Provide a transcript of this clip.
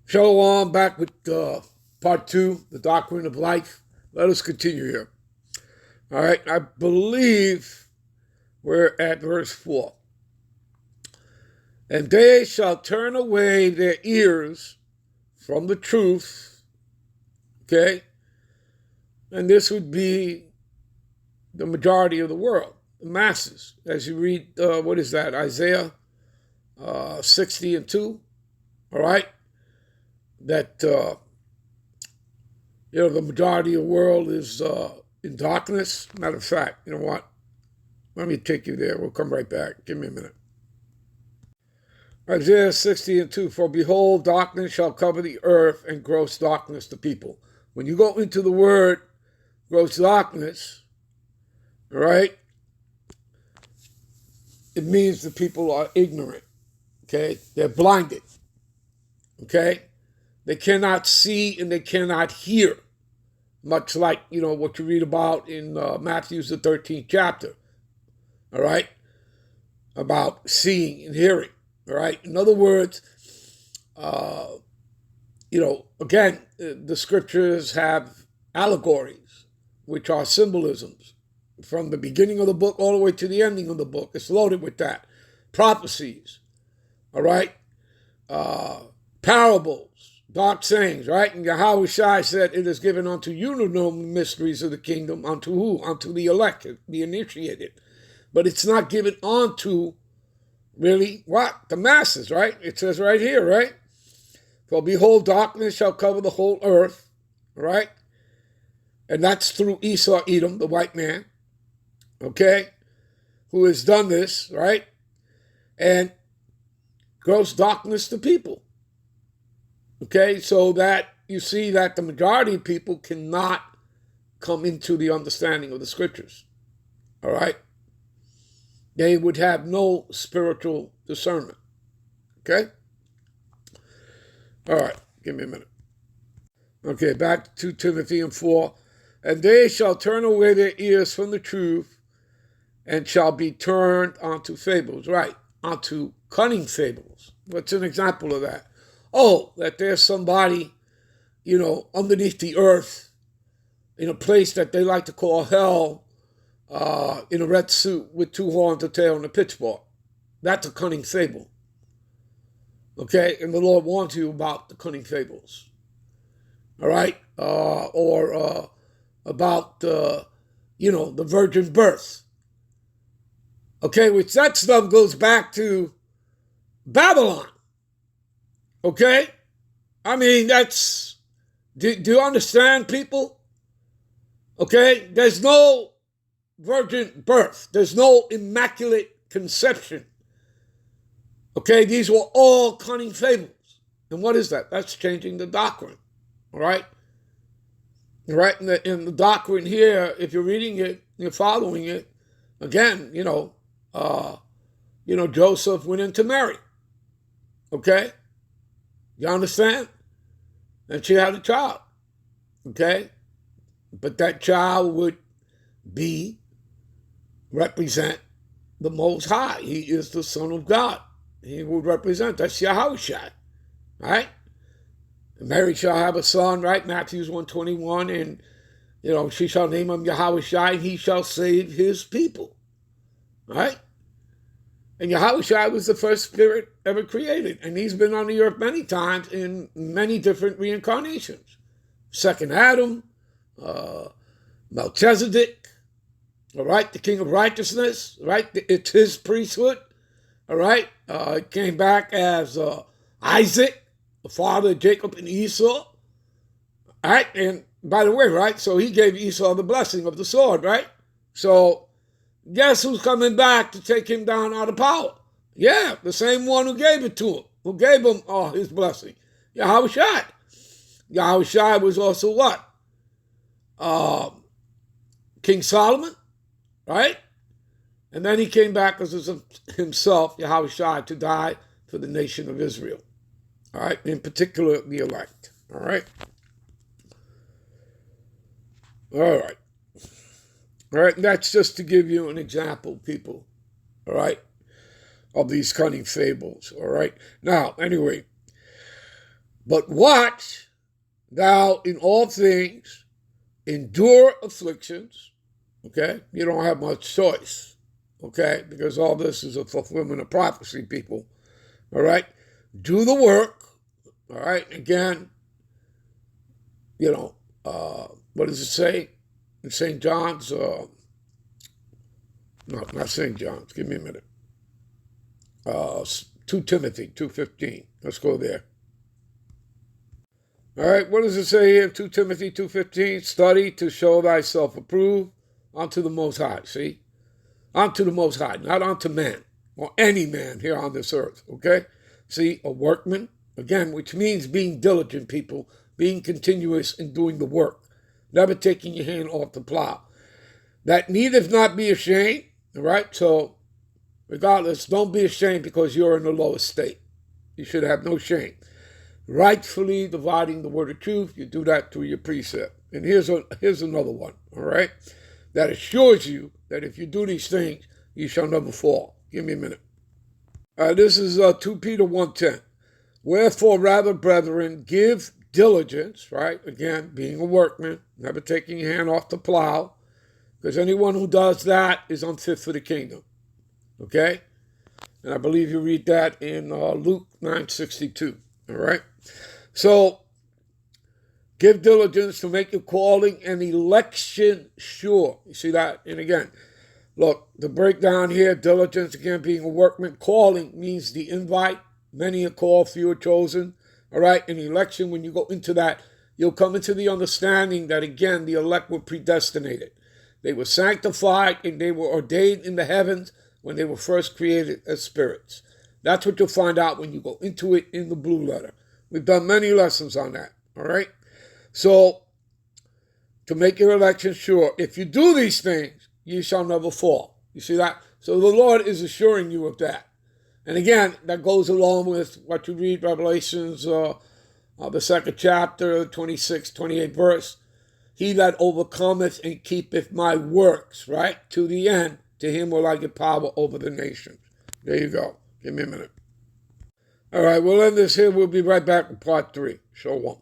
Shalom, back with part 2, the Doctrine of Life. Let us continue here. All right, I believe we're at verse 4. And they shall turn away their ears from the truth, okay? And this would be the majority of the world, the masses. As you read, what is that, Isaiah 60:2, all right? That, the majority of the world is in darkness. Matter of fact, you know what? Let me take you there. We'll come right back. Give me a minute. Isaiah 60:2, for behold, darkness shall cover the earth, and gross darkness the people. When you go into the word gross darkness, all right, it means the people are ignorant, okay? They're blinded, okay? They cannot see and they cannot hear, much like, what you read about in Matthew's the 13th chapter, all right, about seeing and hearing, all right? In other words, again, the scriptures have allegories, which are symbolisms, from the beginning of the book all the way to the ending of the book. It's loaded with that. Prophecies, all right? Parables, dark sayings, right? And Yahweh Shai said, it is given unto you to know the mysteries of the kingdom. Unto who? Unto the elect, the initiated. But it's not given unto, really, what? The masses, right? It says right here, right? For behold, darkness shall cover the whole earth, right? And that's through Esau, Edom, the white man, okay? Who has done this, right? And gross darkness to people. Okay, so that you see that the majority of people cannot come into the understanding of the scriptures. All right? They would have no spiritual discernment. Okay? All right, give me a minute. Okay, back to Timothy 4. And they shall turn away their ears from the truth and shall be turned onto fables. Right, onto cunning fables. What's an example of that? Oh, that there's somebody, underneath the earth in a place that they like to call hell, in a red suit with 2 horns, a tail, and a pitchfork. That's a cunning fable. Okay? And the Lord warns you about the cunning fables. All right? Or about, the virgin birth. Okay? Which that stuff goes back to Babylon. Okay? I mean, that's, do you understand, people? Okay? There's no virgin birth. There's no immaculate conception. Okay? These were all cunning fables. And what is that? That's changing the doctrine. All right? Right? In the doctrine here, if you're reading it, you're following it, again, Joseph went into Mary. Okay? You understand? And she had a child, okay? But that child would represent the Most High. He is the Son of God. He would represent, that's Yahweh Shai, right? And Mary shall have a son, right? Matthew 1:21, and, she shall name him Yahweh Shai, and he shall save his people, right? And Yahweh Shai was the first spirit ever created. And he's been on the earth many times in many different reincarnations. Second Adam, Melchizedek, all right, the king of righteousness, right? It's his priesthood, all right? It came back as Isaac, the father of Jacob and Esau, all right? And by the way, right, so he gave Esau the blessing of the sword, right? So guess who's coming back to take him down out of power? Yeah, the same one who gave it to him, who gave him his blessing. Yahweh Shai. Yahweh Shai was also what? King Solomon, right? And then he came back as himself, Yahweh Shai, to die for the nation of Israel. All right, in particular, the elect. All right? All right. All right, and that's just to give you an example, people, all right, of these cunning fables, all right? Now, anyway, But watch thou in all things, endure afflictions. Okay? You don't have much choice. Okay? Because all this is a fulfillment of prophecy, people. All right? Do the work. All right? Again, what does it say in St. John's? No, not St. John's. Give me a minute. 2 Timothy 2:15. Let's go there. All right, what does it say here? 2 Timothy 2:15. Study to show thyself approved unto the Most High. See? Unto the Most High, not unto man or any man here on this earth. Okay? See, a workman, again, which means being diligent, people, being continuous in doing the work, never taking your hand off the plow. That needeth not be ashamed. All right? So, regardless, don't be ashamed because you're in the lowest state. You should have no shame. Rightfully dividing the word of truth, you do that through your precept. And here's another one, all right, that assures you that if you do these things, you shall never fall. Give me a minute. This is 2 Peter 1:10. Wherefore, rather, brethren, give diligence, right? Again, being a workman, never taking your hand off the plow, because anyone who does that is unfit for the kingdom. Okay? And I believe you read that in Luke 9:62. All right? So, give diligence to make your calling and election sure. You see that? And again, look, the breakdown here, diligence, again, being a workman. Calling means the invite. Many are called, few are chosen. All right? In election, when you go into that, you'll come into the understanding that, again, the elect were predestinated. They were sanctified and they were ordained in the heavens when they were first created as spirits. That's what you'll find out when you go into it in the blue letter. We've done many lessons on that, all right? So, to make your election sure, if you do these things, you shall never fall. You see that? So the Lord is assuring you of that. And again, that goes along with what you read, Revelations, the 2nd chapter, 26, 28 verse. He that overcometh and keepeth my works, right, to the end, to him will I give power over the nations. There you go. Give me a minute. All right, we'll end this here. We'll be right back with part 3. Shalom.